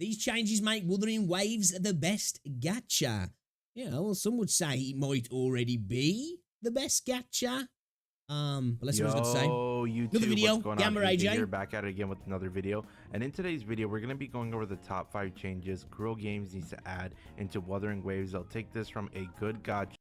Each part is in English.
These changes make Wuthering Waves the best gacha. Yeah, well, some would say it might already be the best gacha. But let's see what he's got to say. Yo, Another YouTube, video, what's going Gamma on? AJ AJ. here, back at it again with another video. And in today's video, we're going to be going over the top 5 changes Guerrilla Games needs to add into Wuthering Waves. They'll take this from a good gacha.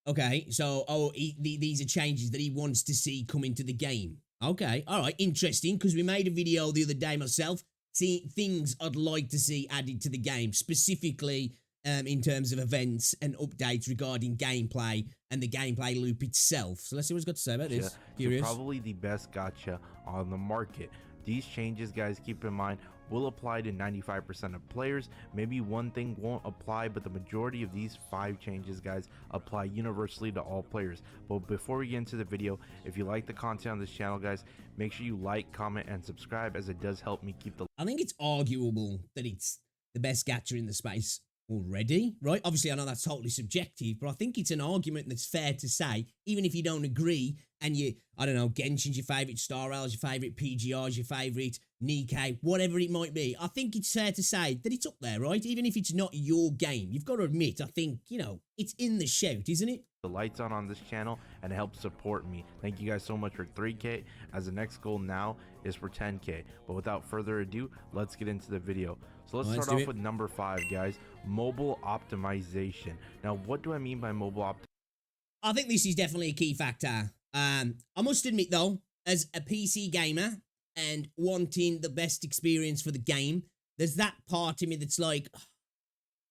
Okay, so, these are changes that he wants to see come into the game. Okay, alright, interesting, because we made a video the other day myself, see things I'd like to see added to the game, specifically in terms of events and updates regarding gameplay and the gameplay loop itself. So let's see what he's got to say about this. So probably the best gacha on the market. These changes, guys, keep in mind, will apply to 95% of players. Maybe one thing won't apply, but the majority of these 5 changes, guys, apply universally to all players. But before we get into the video, if you like the content on this channel, guys, make sure you like, comment, and subscribe, as it does help me keep the... I think it's arguable that it's the best gacha in the space already, right? Obviously, I know that's totally subjective, but I think it's an argument that's fair to say, even if you don't agree, and you, I don't know, Genshin's your favourite, Star Rail's your favourite, PGR's your favourite, Nikkei, whatever it might be, I think it's fair to say that it's up there, right? Even if it's not your game, you've got to admit, I think, you know, it's in the shout, isn't it? The lights on this channel and help support me. Thank you guys so much for 3K, as the next goal now is for 10K. But without further ado, let's get into the video. So let's start off with number 5, guys, mobile optimization. Now, what do I mean by mobile optimization? I think this is definitely a key factor. I must admit though, as a PC gamer and wanting the best experience for the game, there's that part of me that's like,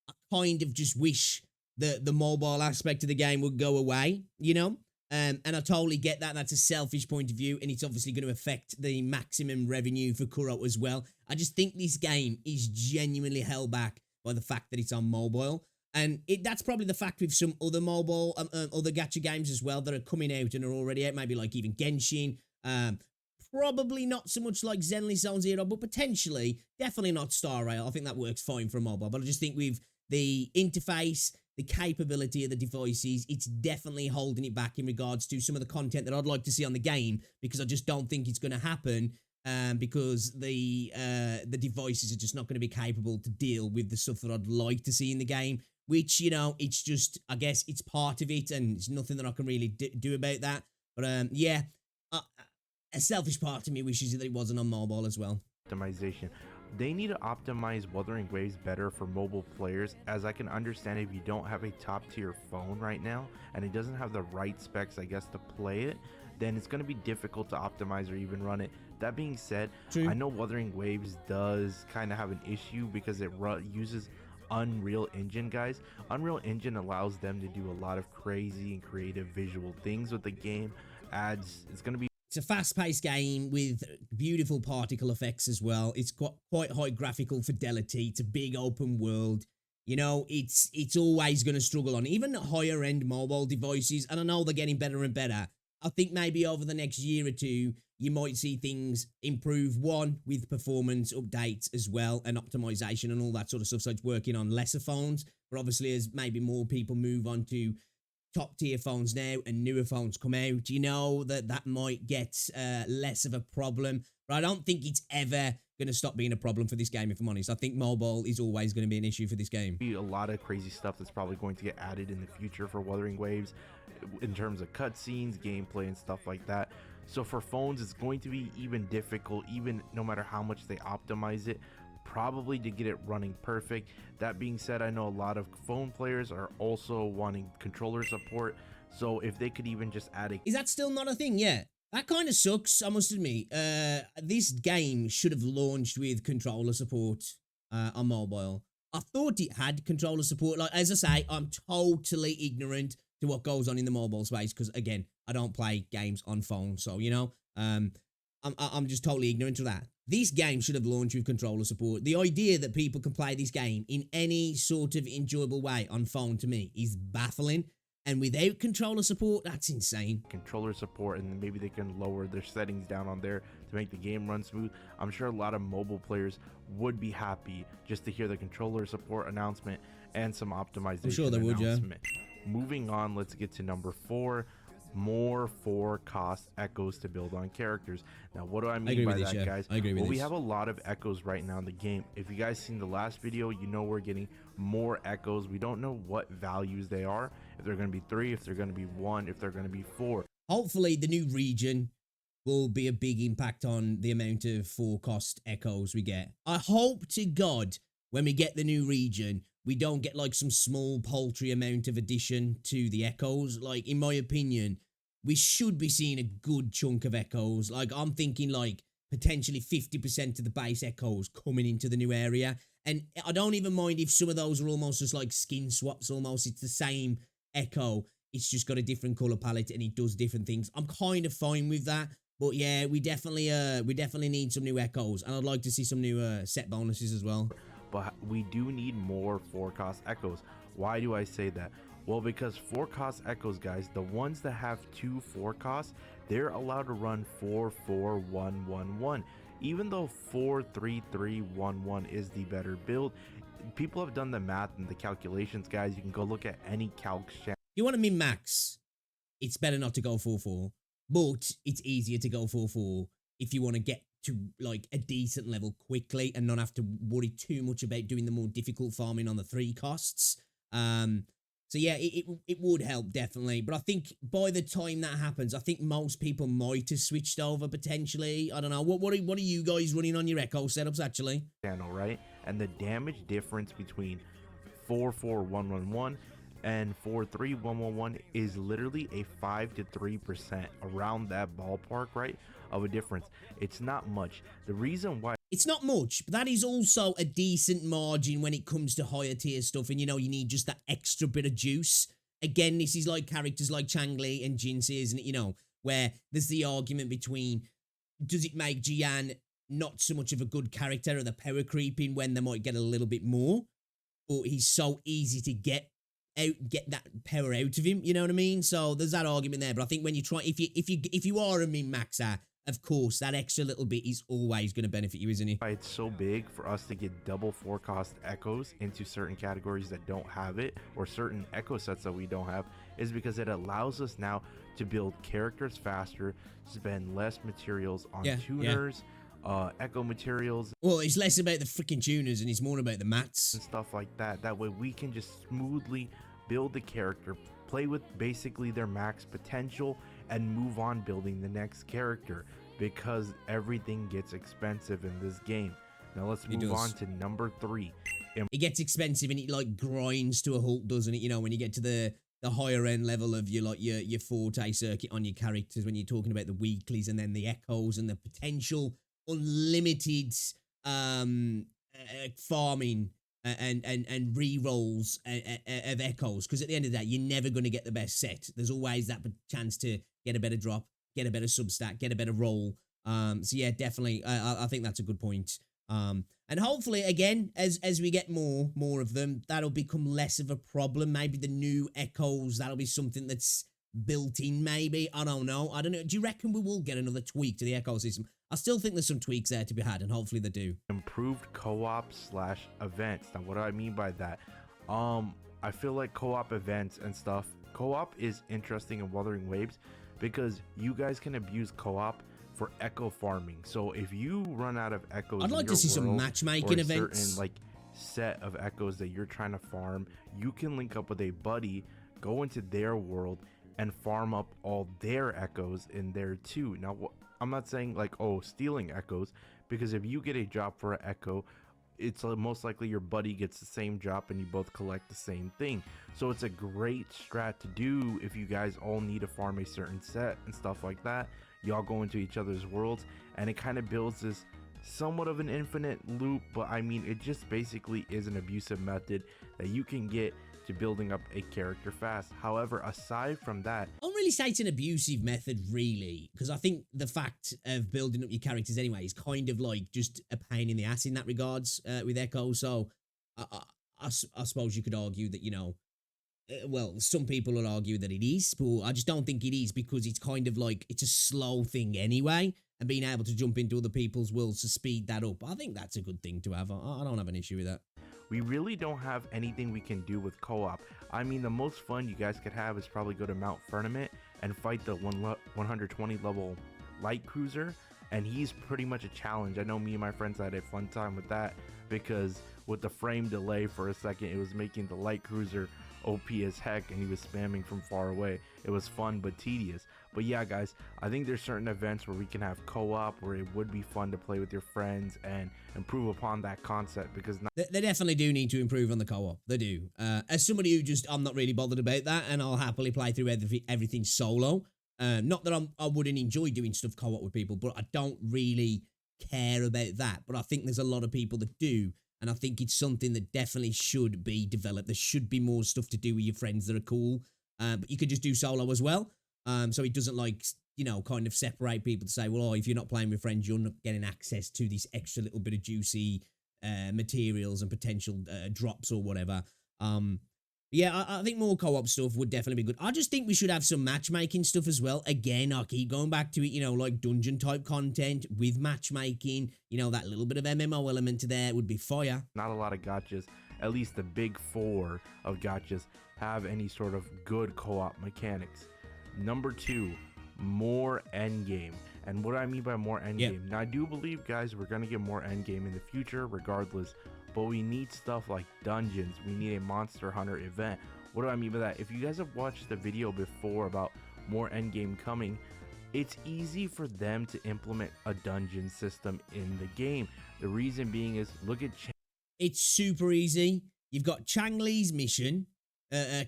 I kind of just wish the mobile aspect of the game would go away, you know? And I totally get that. That's a selfish point of view, and it's obviously going to affect the maximum revenue for Kuro as well. I just think this game is genuinely held back by the fact that it's on mobile. And that's probably the fact with some other mobile, other gacha games as well that are coming out and are already out, maybe like even Genshin. Probably not so much like Zenless Zone Zero, but potentially, definitely not Star Rail. I think that works fine for a mobile, but I just think with the interface, the capability of the devices, it's definitely holding it back in regards to some of the content that I'd like to see on the game, because I just don't think it's going to happen, because the devices are just not going to be capable to deal with the stuff that I'd like to see in the game, which, you know, it's just, I guess it's part of it, and it's nothing that I can really do about that. But yeah, a selfish part of me wishes that it wasn't on mobile as well. Optimization. They need to optimize Wuthering Waves better for mobile players, as I can understand if you don't have a top tier phone right now and it doesn't have the right specs, I guess, to play it, then it's going to be difficult to optimize or even run it. That being said, True. I know Wuthering Waves does kind of have an issue because it uses Unreal Engine, guys. Unreal Engine allows them to do a lot of crazy and creative visual things with the game. It's going to be... It's a fast-paced game with beautiful particle effects as well. It's got quite high graphical fidelity. It's a big open world. You know, it's always going to struggle on even higher-end mobile devices, and I know they're getting better and better. I think maybe over the next year or two, you might see things improve, one, with performance updates as well, and optimization and all that sort of stuff, so it's working on lesser phones. But obviously, as maybe more people move on to top tier phones now and newer phones come out, you know, that might get less of a problem. But I don't think it's ever going to stop being a problem for this game, if I'm honest. I think mobile is always going to be an issue for this game. A lot of crazy stuff that's probably going to get added in the future for Wuthering Waves in terms of cutscenes, gameplay, and stuff like that. So for phones, it's going to be even difficult, even no matter how much they optimize it, probably to get it running perfect. That being said, I know a lot of phone players are also wanting controller support, so if they could even just add a... Is that still not a thing yet? That kind of sucks, I must admit. This game should have launched with controller support on mobile. I thought it had controller support. Like, as I say, I'm totally ignorant to what goes on in the mobile space, because again, I don't play games on phone, so, you know, I'm just totally ignorant of that. This game should have launched with controller support. The idea that people can play this game in any sort of enjoyable way on phone, to me, is baffling. And without controller support, that's insane. Controller support, and then maybe they can lower their settings down on there to make the game run smooth. I'm sure a lot of mobile players would be happy just to hear the controller support announcement and some optimization. I'm sure they would, yeah. Moving on, let's get to number 4. more for cost echoes to build on characters. Now, what do I I mean agree by with this, that, yeah. guys? I agree with Well, we this. have a lot of echoes right now in the game. If you guys seen the last video, you know we're getting more echoes. We don't know what values they are, if they're going to be 3, if they're going to be 1, if they're going to be 4. Hopefully, the new region will be a big impact on the amount of forecast echoes we get. I hope to God when we get the new region, we don't get like some small paltry amount of addition to the echoes. Like, in my opinion, we should be seeing a good chunk of echoes. Like, I'm thinking like potentially 50% of the base echoes coming into the new area. And I don't even mind if some of those are almost just like skin swaps almost. It's the same echo. It's just got a different color palette and it does different things. I'm kind of fine with that. But yeah, we definitely need some new echoes, and I'd like to see some new set bonuses as well. But we do need more forecast echoes. Why do I say that? Well, because forecast echoes, guys, the ones that have 2 forecasts, they're allowed to run 4-4-1-1-1. Even though 4-3-3-1-1 is the better build, people have done the math and the calculations, guys. You can go look at any calc channel. You want to min-max, it's better not to go 4-4, but it's easier to go 4-4 if you want to get to like a decent level quickly and not have to worry too much about doing the more difficult farming on the 3 costs. So yeah, it would help definitely, but I think by the time that happens, I think most people might have switched over potentially. I don't know. What are you guys running on your Echo setups actually? Channel, right? And the damage difference between 4-4-1-1-1 and 4-3-1-1-1 is literally a 5 to 3% around that ballpark, right, of a difference. It's not much. The reason why It's not much, but that is also a decent margin when it comes to higher tier stuff, and you know you need just that extra bit of juice. Again, this is like characters like Changli and Jinsei, isn't it? You know, where there's the argument between, does it make Jian not so much of a good character or the power creeping when they might get a little bit more, but he's so easy to get that power out of him, you know what I mean? So there's that argument there, but I think when you try, if you are a min-maxer, of course, that extra little bit is always going to benefit you, isn't it? why it's so big for us to get double forecast echoes into certain categories that don't have it, or certain echo sets that we don't have, is because it allows us now to build characters faster, spend less materials on tuners, echo materials. Well, it's less about the freaking tuners and it's more about the mats and stuff like that. That way we can just smoothly build the character, play with basically their max potential, and move on building the next character, because everything gets expensive in this game. Now let's move on to number 3. It gets expensive and it like grinds to a halt, doesn't it? You know, when you get to the higher end level of your forte circuit on your characters, when you're talking about the weeklies and then the echoes and the potential unlimited farming and re-rolls of echoes, because at the end of the day, you're never going to get the best set. There's always that chance to get a better drop, get a better substat, get a better roll. So yeah, definitely, I think that's a good point. And hopefully, again, as we get more of them, that'll become less of a problem. Maybe the new echoes, that'll be something that's built in, maybe. I don't know. Do you reckon we will get another tweak to the echo system? I still think there's some tweaks there to be had, and hopefully they do. Improved co-op / events. Now, what do I mean by that? I feel like co-op events and stuff. Co-op is interesting in Wuthering Waves because you guys can abuse co-op for echo farming. So if you run out of echoes, I'd like to see some matchmaking events. Certain like set of echoes that you're trying to farm, you can link up with a buddy, go into their world, and farm up all their echoes in there too. Now, I'm not saying like, oh, stealing echoes, because if you get a drop for an echo, it's most likely your buddy gets the same drop and you both collect the same thing. So it's a great strat to do if you guys all need to farm a certain set and stuff like that. Y'all go into each other's worlds, and it kind of builds this somewhat of an infinite loop, but I mean, it just basically is an abusive method that you can get to building up a character fast. However, aside from that, I don't really say it's an abusive method, really, because I think the fact of building up your characters anyway is kind of like just a pain in the ass in that regards with Echo. So I suppose you could argue that, you know, well, some people will argue that it is, but I just don't think it is, because it's kind of like, it's a slow thing anyway, and being able to jump into other people's worlds to speed that up, I think that's a good thing to have. I don't have an issue with that. We really don't have anything we can do with co-op. I mean, the most fun you guys could have is probably go to Mount Firmament and fight the 120 level light cruiser, and he's pretty much a challenge. I know me and my friends had a fun time with that, because with the frame delay for a second, it was making the light cruiser OP as heck, and he was spamming from far away. It was fun but tedious. But yeah, guys, I think there's certain events where we can have co-op, where it would be fun to play with your friends and improve upon that concept, because they definitely do need to improve on the co-op. They do. As somebody who just, I'm not really bothered about that, and I'll happily play through everything solo. Not that I wouldn't enjoy doing stuff co-op with people, but I don't really care about that. But I think there's a lot of people that do, and I think it's something that definitely should be developed. There should be more stuff to do with your friends that are cool, but you could just do solo as well. So it doesn't, like, you know, kind of separate people to say, well, oh, if you're not playing with friends, you're not getting access to this extra little bit of juicy materials and potential drops or whatever. Yeah, I think more co-op stuff would definitely be good. I just think we should have some matchmaking stuff as well. Again, I keep going back to it, you know, like dungeon type content with matchmaking, you know, that little bit of MMO element to there would be fire. not a lot of gachas, at least the big four of gachas, have any sort of good co-op mechanics. Number 2, more endgame. And what I mean by more endgame, now I do believe, guys, we're gonna get more endgame in the future regardless, but we need stuff like dungeons. We need a Monster Hunter event. What do I mean by that? If you guys have watched the video before about more endgame coming, it's easy for them to implement a dungeon system in the game. The reason being is, look at It's super easy. You've got Chang Li's mission,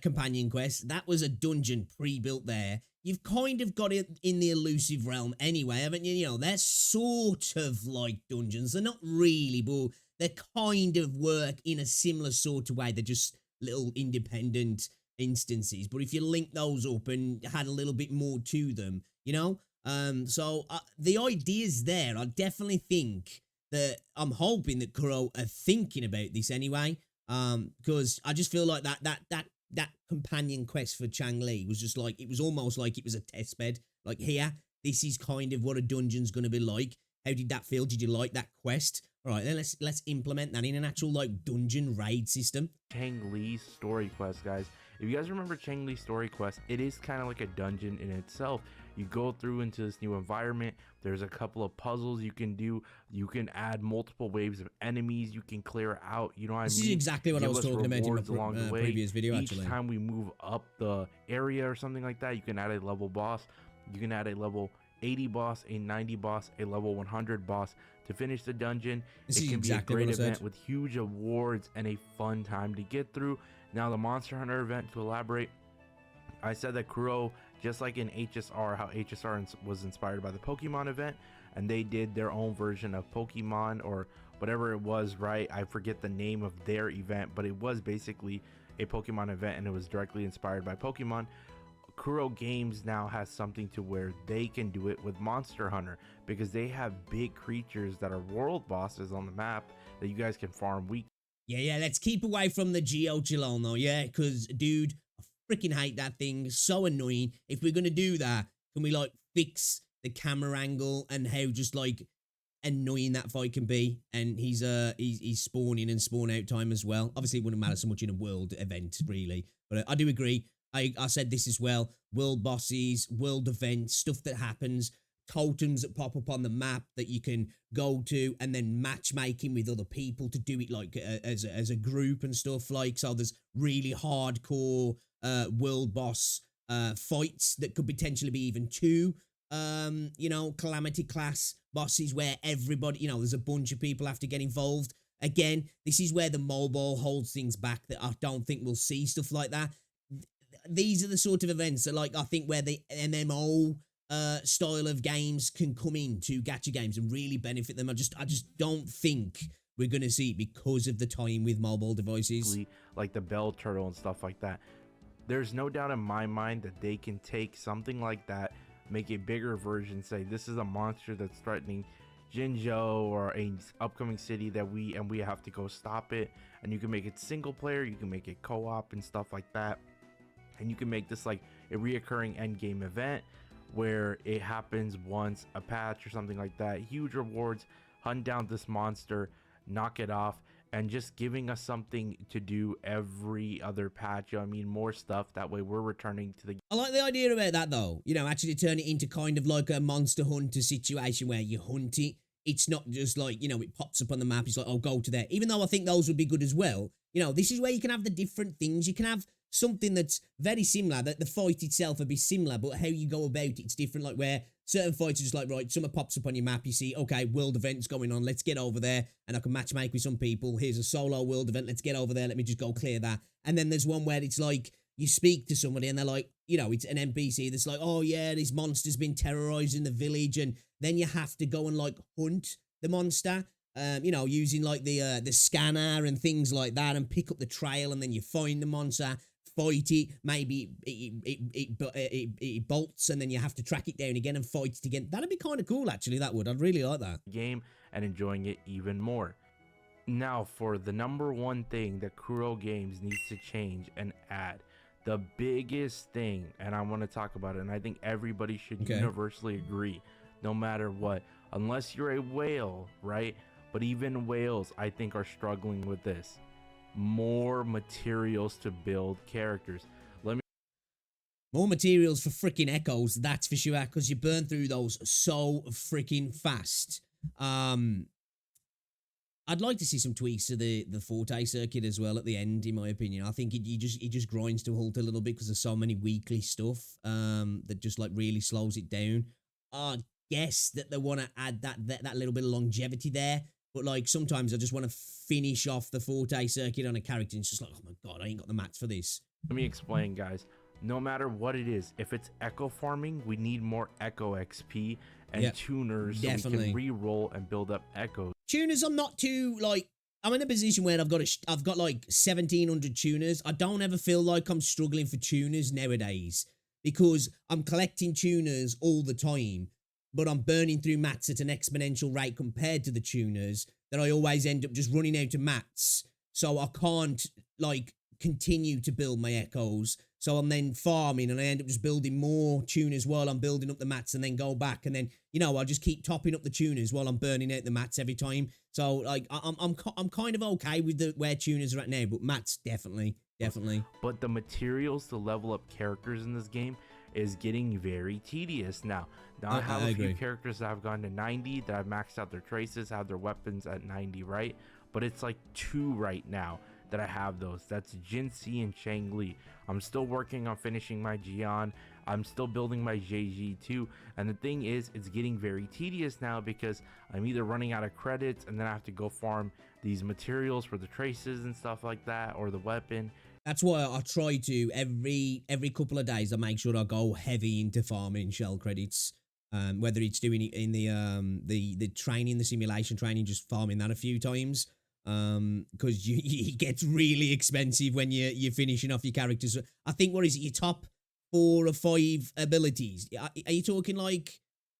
companion quest. That was a dungeon pre-built there. You've kind of got it in the elusive realm anyway, haven't you? You know, they're sort of like dungeons. They're not really, but they kind of work in a similar sort of way. They're just little independent instances. But if you link those up and had a little bit more to them, you know? So the idea's there. I definitely think that, I'm hoping that Kuro are thinking about this anyway. Because I just feel like that companion quest for Chang Li was just like, it was almost like it was a test bed. Like, here, this is kind of what a dungeon's going to be like. How did that feel? Did you like that quest? All right, then let's implement that in an actual, like, dungeon raid system. Chang Li's story quest, guys. If you guys remember Chang Li's story quest, it is kind of like a dungeon in itself. You go through into this new environment. There's a couple of puzzles you can do. You can add multiple waves of enemies. You can clear out. You know what I mean? This is exactly what I was talking about in my previous video, actually. Each time we move up the area or something like that, you can add a level boss. You can add a level 80 boss, a 90 boss, a level 100 boss to finish the dungeon. It can be a great event with huge awards and a fun time to get through. Now, the Monster Hunter event, to elaborate, I said that Kuro, just like in HSR, how HSR was inspired by the Pokemon event, and they did their own version of Pokemon or whatever it was, right? I forget the name of their event, but it was basically a Pokemon event, and it was directly inspired by Pokemon. Kuro Games now has something to where they can do it with Monster Hunter, because they have big creatures that are world bosses on the map that you guys can farm week. Yeah, let's keep away from the Geogelon though, yeah? Because, dude, I freaking hate that thing. So annoying. If we're going to do that, can we, like, fix the camera angle and how just, like, annoying that fight can be? And he's spawning and spawn out time as well. Obviously, it wouldn't matter so much in a world event, really. But I do agree. I said this as well. World bosses, world events, stuff that happens, totems that pop up on the map that you can go to, and then matchmaking with other people to do it, like, as a group and stuff. Like, so there's really hardcore world boss fights that could potentially be even 2 you know, calamity class bosses where everybody, you know, there's a bunch of people have to get involved. Again, this is where the mobile holds things back, that I don't think we'll see stuff like that. These are the sort of events that, like, I think where the MMO style of games can come into gacha games and really benefit them. I just don't think we're going to see it because of the time with mobile devices. Like the Bell Turtle and stuff like that. There's no doubt in my mind that they can take something like that, make a bigger version, say this is a monster that's threatening Jinzhou or a upcoming city that we have to go stop it, and you can make it single player, you can make it co-op and stuff like that, and you can make this like a reoccurring end game event where it happens once a patch or something like that. Huge rewards, hunt down this monster, knock it off, and just giving us something to do every other patch. I mean, more stuff. That way we're returning to the I like the idea about that though. You know, actually turn it into kind of like a monster hunter situation where you hunt it. It's not just like, you know, it pops up on the map. It's like, oh, go to there. Even though I think those would be good as well. You know, this is where you can have the different things. You can have something that's very similar, that the fight itself would be similar, but how you go about it's different. Like where certain fights are just like, right, something pops up on your map. You see, okay, world event's going on. Let's get over there. And I can matchmake with some people. Here's a solo world event. Let's get over there. Let me just go clear that. And then there's one where it's like, you speak to somebody and they're like, you know, it's an NPC that's like, oh yeah, this monster's been terrorizing the village. And then you have to go and like hunt the monster, you know, using like the scanner and things like that, and pick up the trail, and then you find the monster, fight it, maybe it bolts, and then you have to track it down again and fight it again. That'd be kind of cool, actually. That would. I'd really like that. game and enjoying it even more. Now, for the number one thing that Kuro Games needs to change and add, the biggest thing, and I want to talk about it, and I think everybody should universally agree, no matter what, unless you're a whale, right? But even whales, I think, are struggling with this. More materials to build characters. More materials for freaking echoes, that's for sure, because you burn through those so freaking fast. I'd like to see some tweaks to the Forte circuit as well at the end, in my opinion. I think it just grinds to a halt a little bit because there's so many weekly stuff that just like really slows it down. I guess that they want to add that little bit of longevity there, but like sometimes I just want to finish off the Forte circuit on a character and it's just like, oh my god, I ain't got the mats for this. Let me explain, guys. No matter what it is, if it's echo farming, we need more echo XP and tuners so we can re-roll and build up echoes. Tuners, I'm not too like, I'm in a position where I've got like 1,700 tuners. I don't ever feel like I'm struggling for tuners nowadays because I'm collecting tuners all the time, but I'm burning through mats at an exponential rate compared to the tuners that I always end up just running out of mats. So I can't like continue to build my echoes. So I'm then farming and I end up just building more tuners while I'm building up the mats and then go back. And then, you know, I'll just keep topping up the tuners while I'm burning out the mats every time. So like, I'm kind of okay with where tuners are at now, but mats definitely. But the materials to level up characters in this game is getting very tedious now. I have a few characters that have gone to 90, that I've maxed out their traces, have their weapons at 90, right? But it's like 2 right now that I have those. That's Jinxi and Shangli. I'm still working on finishing my Jian. I'm still building my JG too. And the thing is, it's getting very tedious now because I'm either running out of credits and then I have to go farm these materials for the traces and stuff like that, or the weapon. That's why I try to every couple of days I make sure I go heavy into farming shell credits. Whether it's doing it in the training, the simulation training, just farming that a few times. Because it gets really expensive when you're finishing off your characters. I think, what is it, your top 4 or 5 abilities? Are you talking like,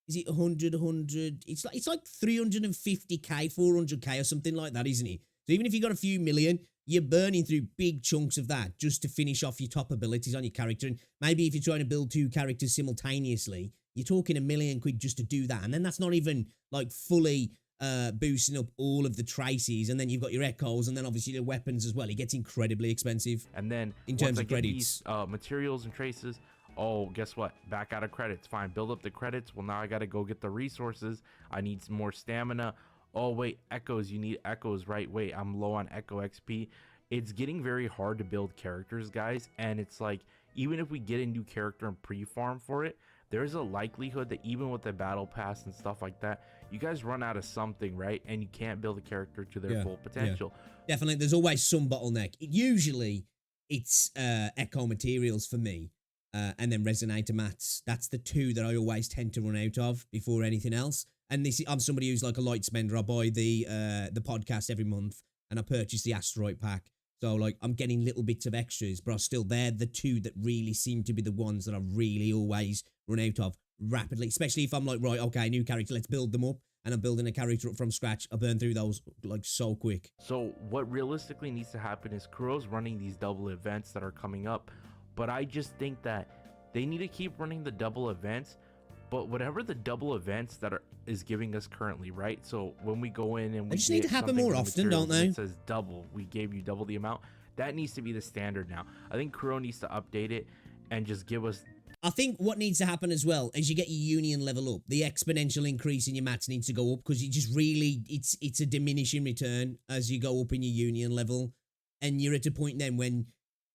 is it 100? It's like 350k, 400k or something like that, isn't it? So even if you got a few million, you're burning through big chunks of that just to finish off your top abilities on your character. And maybe if you're trying to build 2 characters simultaneously, you're talking £1 million just to do that. And then that's not even like fully boosting up all of the traces, and then you've got your echoes, and then obviously the weapons as well. It gets incredibly expensive. And then in terms of credits, these, materials and traces, oh, guess what? Back out of credits. Fine, build up the credits. Well, now I got to go get the resources. I need some more stamina. Oh wait, echoes. You need echoes, right? Wait, I'm low on echo XP. It's getting very hard to build characters, guys, and it's like, even if we get a new character and pre-farm for it, there's a likelihood that even with the battle pass and stuff like that, you guys run out of something, right? And you can't build a character to their full potential. Definitely, there's always some bottleneck. Usually, it's echo materials for me, and then resonator mats. That's the 2 that I always tend to run out of before anything else. And I'm somebody who's like a light spender. I buy the podcast every month, and I purchase the asteroid pack. So like, I'm getting little bits of extras, but they're the 2 that really seem to be the ones that I really always run out of rapidly, especially if I'm like, right, okay, new character, let's build them up, and I'm building a character up from scratch. I burn through those like so quick. So what realistically needs to happen is Kuro's running these double events that are coming up, but I just think that they need to keep running the double events, but whatever the double events that are is giving us currently, right? So when we go in and we They just need to happen more often, don't they? It says double. We gave you double the amount. That needs to be the standard now. I think Kuro needs to update it and just give us. I think what needs to happen as well is you get your union level up. The exponential increase in your mats needs to go up because you just really, it's a diminishing return as you go up in your union level. And you're at a point then when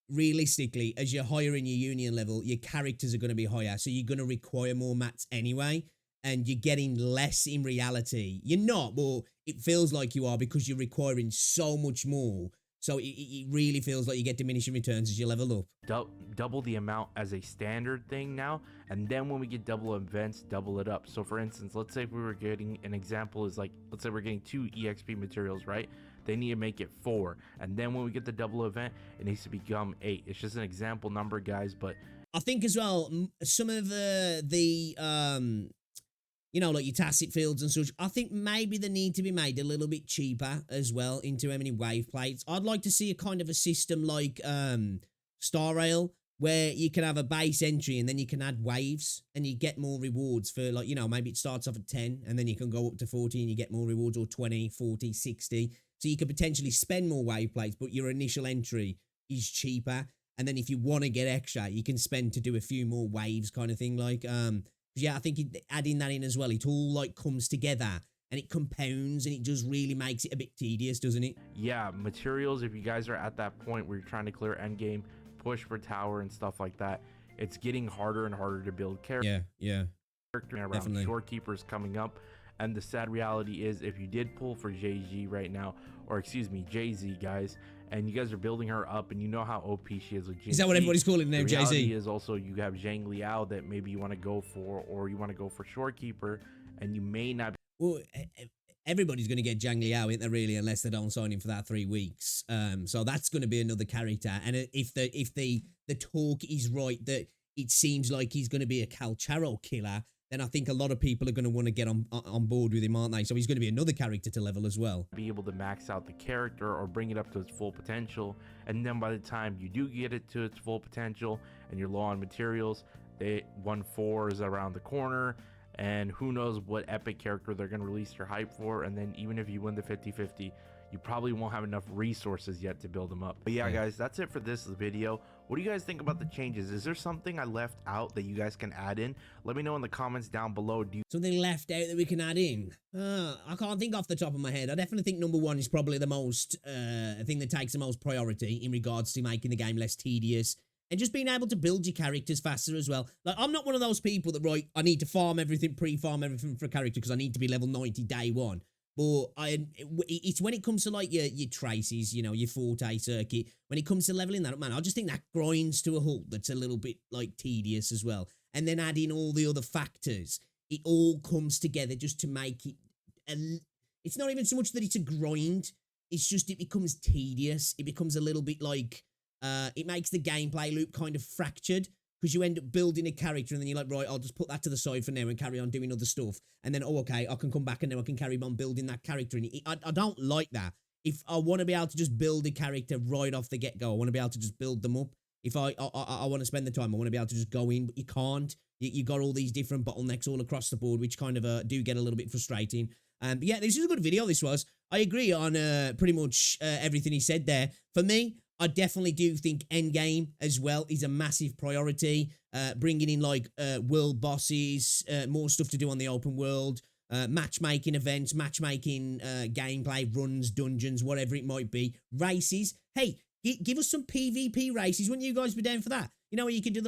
realistically, as you're higher in your union level, your characters are going to be higher. So you're going to require more mats anyway. And you're getting less in reality. You're not, but it feels like you are because you're requiring so much more. So it really feels like you get diminishing returns as you level up. Double the amount as a standard thing now, and then when we get double events, double it up. So for instance, let's say if we were getting, an example is like, let's say we're getting 2 EXP materials, right? They need to make it 4, and then when we get the double event, it needs to become 8. It's just an example number, guys, but I think as well, some of the you know, like your tacit fields and such, I think maybe they need to be made a little bit cheaper as well into how many wave plates. I'd like to see a kind of a system like Star Rail, where you can have a base entry and then you can add waves and you get more rewards for, like, you know, maybe it starts off at 10 and then you can go up to 40 and you get more rewards, or 20, 40, 60. So you could potentially spend more wave plates, but your initial entry is cheaper. And then if you want to get extra, you can spend to do a few more waves kind of thing. Like, yeah, I think adding that in as well, it all like comes together and it compounds and it just really makes it a bit tedious, doesn't it? Yeah, materials, if you guys are at that point where you're trying to clear endgame, push for tower and stuff like that, it's getting harder and harder to build character. Yeah. Around Definitely. Shorekeepers coming up. And the sad reality is, if you did pull for JG right now, or excuse me, Jay-Z, guys, and you guys are building her up and you know how OP she is with JG. Is that what everybody's calling her now, the reality Jay-Z? is also you have Zhang Liao that maybe you want to go for, or you want to go for Shorekeeper, and you may not. Well, everybody's going to get Zhang Liao, ain't they, really, unless they don't sign him for that 3 weeks. So that's going to be another character. And if the talk is right that it seems like he's going to be a Calcharo killer, then I think a lot of people are going to want to get on board with him, aren't they? So he's going to be another character to level as well. Be able to max out the character or bring it up to its full potential. And then by the time you do get it to its full potential and you're low on materials, 1-4 is around the corner. And who knows what epic character they're going to release your hype for. And then even if you win the 50-50, you probably won't have enough resources yet to build them up. But yeah, guys, that's it for this video. What do you guys think about the changes? Is there something I left out that you guys can add in? Let me know in the comments down below. Something left out that we can add in? I can't think off the top of my head. I definitely think number 1 is probably the most thing that takes the most priority in regards to making the game less tedious and just being able to build your characters faster as well. Like, I'm not one of those people that, right, I need to farm everything, pre-farm everything for a character because I need to be level 90 day 1. But it's when it comes to like your traces, you know, your forte circuit, when it comes to leveling that up, man, I just think that grinds to a halt. That's a little bit like tedious as well. And then add in all the other factors, it all comes together just to make it, it's not even so much that it's a grind. It's just, it becomes tedious. It becomes a little bit like, it makes the gameplay loop kind of fractured. Because you end up building a character and then you're like, right, I'll just put that to the side for now and carry on doing other stuff. And then, oh, okay, I can come back and now I can carry on building that character. And I don't like that. If I want to be able to just build a character right off the get-go, I want to be able to just build them up. If I want to spend the time, I want to be able to just go in, but you can't. You got all these different bottlenecks all across the board, which kind of do get a little bit frustrating. But yeah, this is a good video, this was. I agree on pretty much everything he said there. For me, I definitely do think Endgame as well is a massive priority. Bringing in like world bosses, more stuff to do on the open world, matchmaking events, matchmaking gameplay, runs, dungeons, whatever it might be. Races. Hey, give us some PvP races. Wouldn't you guys be down for that? You know, where you can do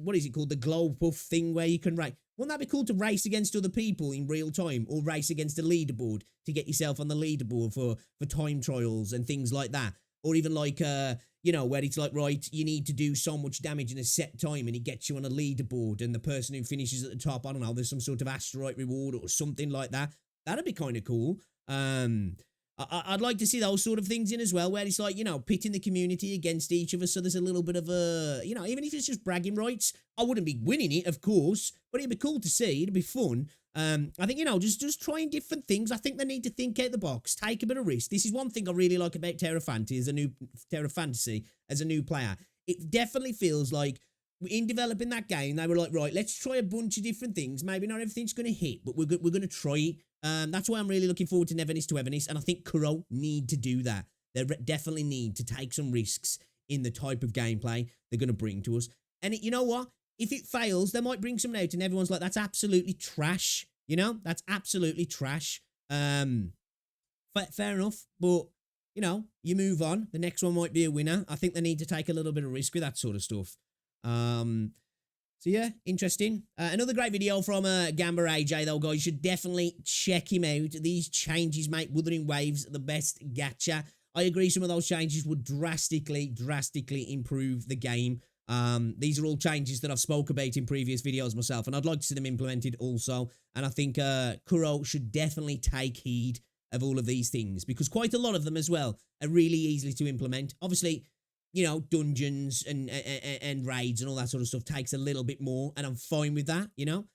what is it called? The glow puff thing where you can race. Wouldn't that be cool to race against other people in real time, or race against a leaderboard to get yourself on the leaderboard for time trials and things like that? Or even like, you know, where it's like, right, you need to do so much damage in a set time and it gets you on a leaderboard and the person who finishes at the top, I don't know, there's some sort of asteroid reward or something like that. That'd be kind of cool. I'd like to see those sort of things in as well, where it's like, you know, pitting the community against each other. So there's a little bit of a, you know, even if it's just bragging rights, I wouldn't be winning it, of course, but it'd be cool to see. It'd be fun. I think, you know, just trying different things. I think they need to think out the box, take a bit of risk. This is one thing I really like about Terra Fantasy as a new player. It definitely feels like in developing that game, they were like, right, let's try a bunch of different things. Maybe not everything's going to hit, but we're going to try it. That's why I'm really looking forward to Neverness to Everness, and I think Kuro need to do that. They definitely need to take some risks in the type of gameplay they're going to bring to us. And you know what? If it fails, they might bring something out, and everyone's like, that's absolutely trash. You know, that's absolutely trash. Fair enough, but you know, you move on. The next one might be a winner. I think they need to take a little bit of risk with that sort of stuff. So yeah, interesting. Another great video from Gamba AJ though, guys. You should definitely check him out. These changes make Wuthering Waves the best gacha. I agree, some of those changes would drastically improve the game. These are all changes that I've spoke about in previous videos myself, and I'd like to see them implemented also. And I think Kuro should definitely take heed of all of these things, because quite a lot of them as well are really easily to implement. Obviously, you know, dungeons and raids and all that sort of stuff takes a little bit more, and I'm fine with that, you know.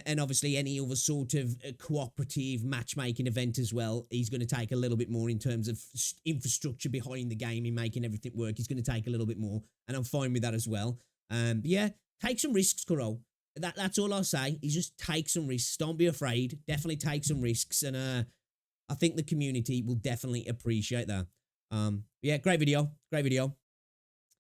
And obviously any other sort of cooperative matchmaking event as well, he's going to take a little bit more in terms of infrastructure behind the game in making everything work. He's going to take a little bit more, and I'm fine with that as well. But yeah, take some risks, Kuro. That's all I'll say, is just take some risks. Don't be afraid. Definitely take some risks, and I think the community will definitely appreciate that. Yeah, great video.